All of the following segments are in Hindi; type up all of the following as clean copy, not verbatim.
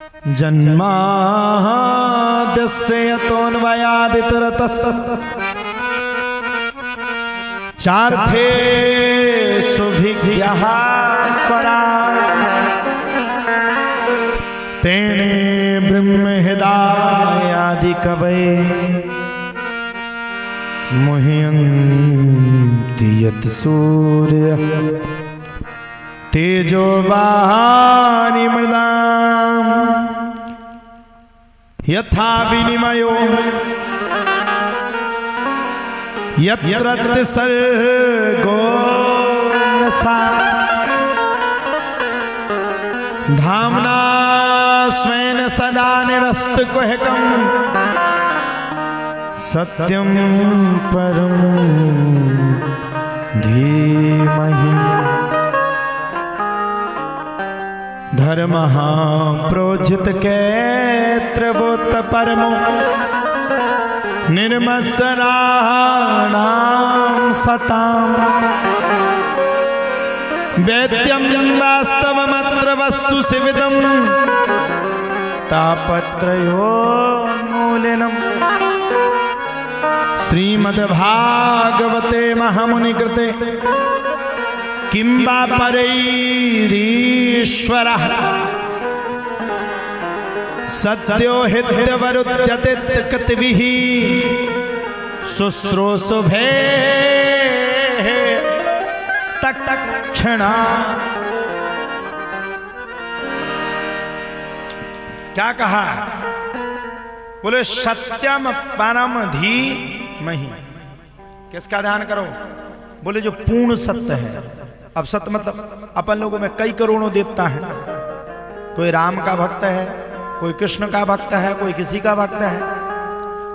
जन्माद्यस्य यतोऽन्वयादितरतस्य चार्थेषु भिज्ञः स्वराट् तेने ब्रह्महृदायादिकवये मुह्यन्ति यत् सूर्यः तेजो वारि मृदाम् यथा विनिमयो यत्र त्रिसर्गो यथा धाम्ना स्वेन सदा निरस्तकुहकं सत्यं परं धीमहि धर्मः प्रोज्झित कैत्रवोत्त परमो निर्मत्सराणां सताम् वेद्यं वास्तवमत्र वस्तु शिविदं तापत्रयोन्मूलनम् श्रीमद्भागवते महामुनिकृते किं वा परैरीश्वरः सद्यो हितवरुध्यते कृतविः शुश्रूषुभेः तत्क्षणा। क्या कहा? बोले सत्यम परम धीमहि। किसका ध्यान करो? बोले जो पूर्ण सत्य है। अब सत्य मतलब अपन लोगों में कई करोड़ों देवता हैं। कोई राम का भक्त है, कोई कृष्ण का भक्त है, कोई किसी का भक्त है,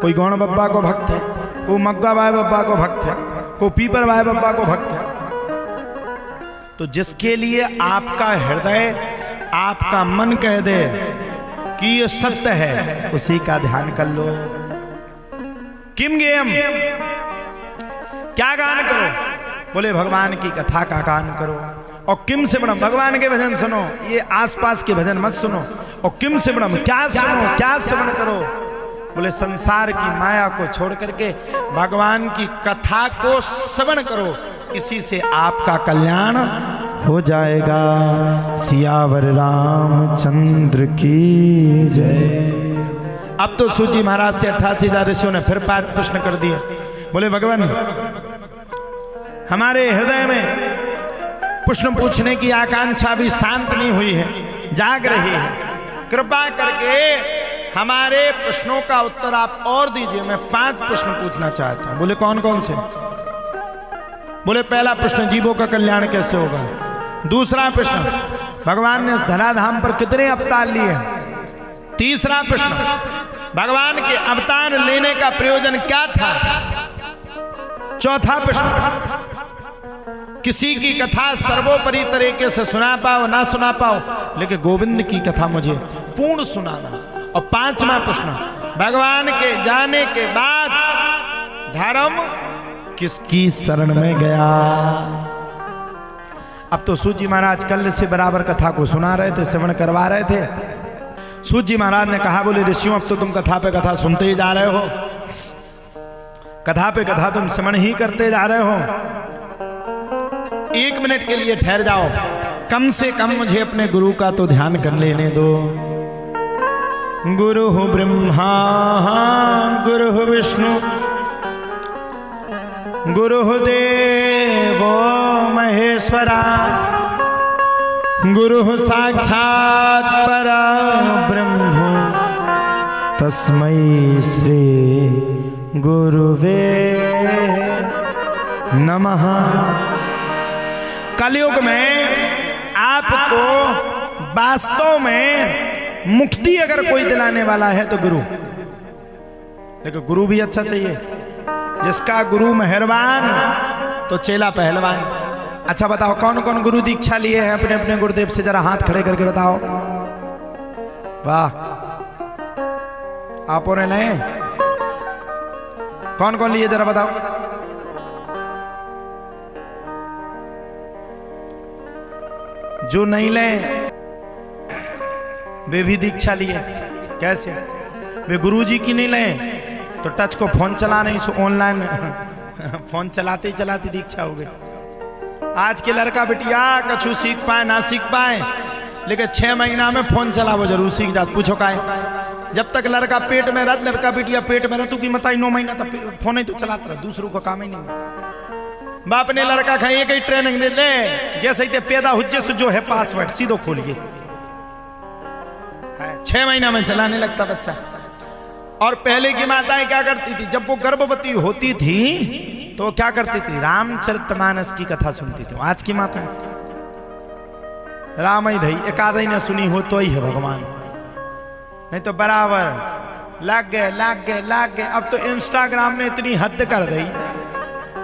कोई गौण बब्बा को भक्त है, कोई मग्गा बाय बब्बा को भक्त है, कोई पीपर बाय बब्बा को भक्त है। तो जिसके लिए आपका हृदय, आपका मन कह दे कि ये सत्य है, उसी का ध्यान कर लो। किम गेम, क्या गान करो? बोले भगवान की कथा का गान करो। और किम से बड़म, भगवान के भजन सुनो, ये आसपास के भजन मत सुनो। और किम से बड़म, क्या सुनो, क्या श्रवण करो? बोले संसार की माया को छोड़ करके भगवान की कथा को श्रवण करो, इसी से आपका कल्याण हो जाएगा। सियावर रामचंद्र की जय। अब तो सूजी महाराज से 88,000 ऋषियों ने फिर प्रश्न कर दिए। बोले भगवान, हमारे हृदय में प्रश्न पूछने की आकांक्षा भी शांत नहीं हुई है, जाग रही है। कृपा करके हमारे प्रश्नों का उत्तर आप और दीजिए। मैं 5 प्रश्न पूछना चाहता हूं। बोले कौन कौन से? बोले पहला प्रश्न, जीवों का कल्याण कैसे होगा? दूसरा प्रश्न, भगवान ने इस धराधाम पर कितने अवतार लिए? तीसरा प्रश्न, भगवान के अवतार लेने का प्रयोजन क्या था? चौथा प्रश्न, किसी की कथा सर्वोपरि तरीके से सुना पाओ ना सुना पाओ, लेकिन गोविंद की कथा मुझे पूर्ण सुनाना। और 5वां प्रश्न, भगवान के जाने के बाद धर्म किसकी शरण में गया? अब तो सूजी महाराज कल से बराबर कथा को सुना रहे थे, श्रवण करवा रहे थे। सूजी महाराज ने कहा, बोले ऋषियों, अब तो तुम कथा पे कथा सुनते ही जा रहे हो, कथा पे कथा तुम श्रवण ही करते जा रहे हो। 1 मिनट के लिए ठहर जाओ, कम से कम मुझे अपने गुरु का तो ध्यान कर लेने दो। गुरु ब्रह्मा गुरु विष्णु गुरुदेवो महेश्वरा गुरु साक्षात् परब्रह्म तस्मै श्री गुरुवे नमः। कलयुग में आपको वास्तव में मुक्ति अगर कोई दिलाने वाला है तो गुरु। लेकिन गुरु भी अच्छा चाहिए। जिसका गुरु मेहरबान तो चेला पहलवान। अच्छा बताओ, कौन कौन गुरु दीक्षा लिए हैं अपने अपने गुरुदेव से? जरा हाथ खड़े करके बताओ। वाह, आपो ने नहीं? कौन कौन लिए जरा बताओ। जो नहीं ले वे भी दीक्षा लिए। कैसे? वे गुरुजी की नहीं लें तो टच को फोन चला नहीं, सो ऑनलाइन फोन चलाते ही चलाते दीक्षा हो गई। आज के लड़का बिटिया कछु सीख पाए ना सीख पाए, लेकिन 6 महीना में फोन चला वो जरूर सीख जात। पूछो काहे? जब तक लड़का पेट में रह, लड़का बिटिया पेट में रह, तू की मताई 9 महीना तक फोन ही तो चलाता रहा, दूसरों को काम ही नहीं। बाप ने लड़का खाई एक ही ट्रेनिंग दे ले, जैसे ही पैदा हुज्जे से जो है पासवर्ड सीधो खोलिए, 6 महीना में चलाने लगता बच्चा। और पहले की माताएं क्या करती थी? जब वो गर्भवती होती थी तो क्या करती थी? रामचरितमानस की कथा सुनती थी। आज की माता राम ही धई एकाद ही ने सुनी हो तो ही है भगवान, नहीं तो बराबर लाग गए। अब तो इंस्टाग्राम ने इतनी हद कर दी,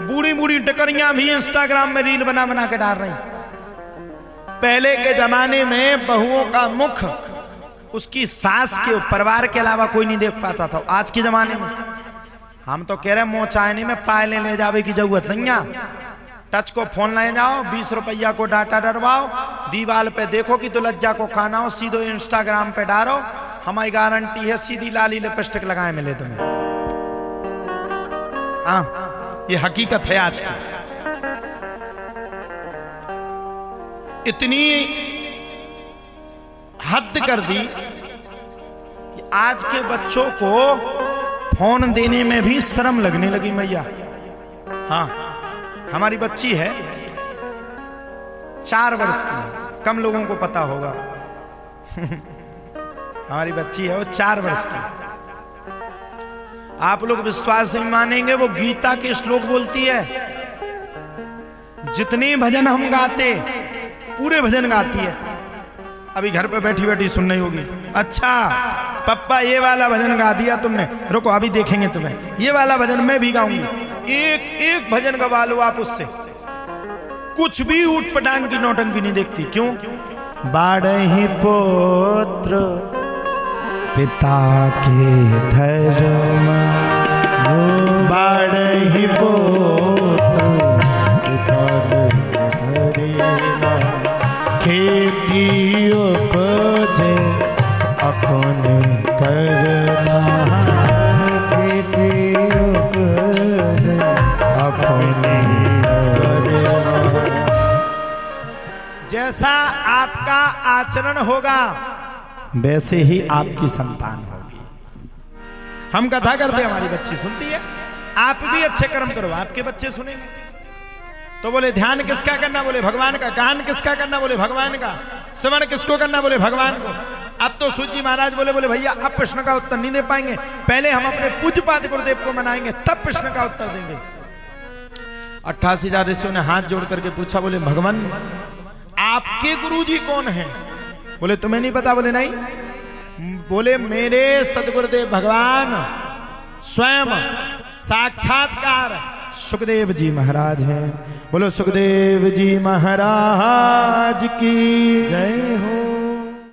बूढ़ी बूढ़ी टकरियां भी इंस्टाग्राम में रील बना बना के डाल रही। पहले के जमाने में बहुओं का मुख उसकी सास के परिवार के अलावा कोई नहीं देख पाता था। आज के जमाने में हम तो कह रहे मोचायनी में पायले ले जावे की जरूरत नहीं है। टच को फोन ले जाओ, 20 रुपया को डाटा डरवाओ, दीवार पे देखो कि तो लज्जा को खाना हो, सीधो इंस्टाग्राम पे डालो, हमारी गारंटी है सीधी लाली लिपस्टिक लगाए मिले तुम्हें। हाँ, ये हकीकत है आज की। इतनी हद कर दी कि आज के बच्चों को फोन देने में भी शर्म लगने लगी मैया। हाँ, हमारी बच्ची है 4 वर्ष की, कम लोगों को पता होगा। हमारी बच्ची है वो 4 वर्ष की। आप लोग विश्वास नहीं मानेंगे, वो गीता के श्लोक बोलती है। जितने भजन हम गाते पूरे भजन गाती है। अभी घर पे बैठी बैठी सुन रही होगी, अच्छा पप्पा ये वाला भजन गा दिया तुमने, रुको अभी देखेंगे तुम्हें, ये वाला भजन मैं भी गाऊंगी। एक एक भजन गवा लो आप उससे, कुछ भी ऊट पटांग की नौटंकी नहीं देखती। क्यों? बाढ़ही पुत्र पिता के धर्म, बाढ़ही पुत्र पिता के धर्म, खेती उपजे अपने करना, खेती उपजे अपने करना। जैसा आपका आचरण होगा वैसे ही आपकी संतान होगी। हम कथा करते, हमारी बच्ची सुनती है। आप भी अच्छे कर्म करो, आपके बच्चे सुनेंगे। तो बोले ध्यान किसका करना? बोले भगवान का। गान किसका करना? बोले भगवान का। श्रवण किसको करना? बोले भगवान को। अब तो सूजी महाराज बोले भैया अब प्रश्न का उत्तर नहीं दे पाएंगे, पहले हम अपने पूज्यपाद गुरुदेव को मनाएंगे तब प्रश्न का उत्तर देंगे। 88,000 ऋषियों ने हाथ जोड़ करके पूछा, बोले भगवान आपके गुरुजी कौन है? बोले तुम्हें नहीं पता? बोले नहीं। बोले मेरे सदगुरुदेव भगवान स्वयं साक्षात्कार सुखदेव जी महाराज हैं। बोलो सुखदेव जी महाराज की जय हो।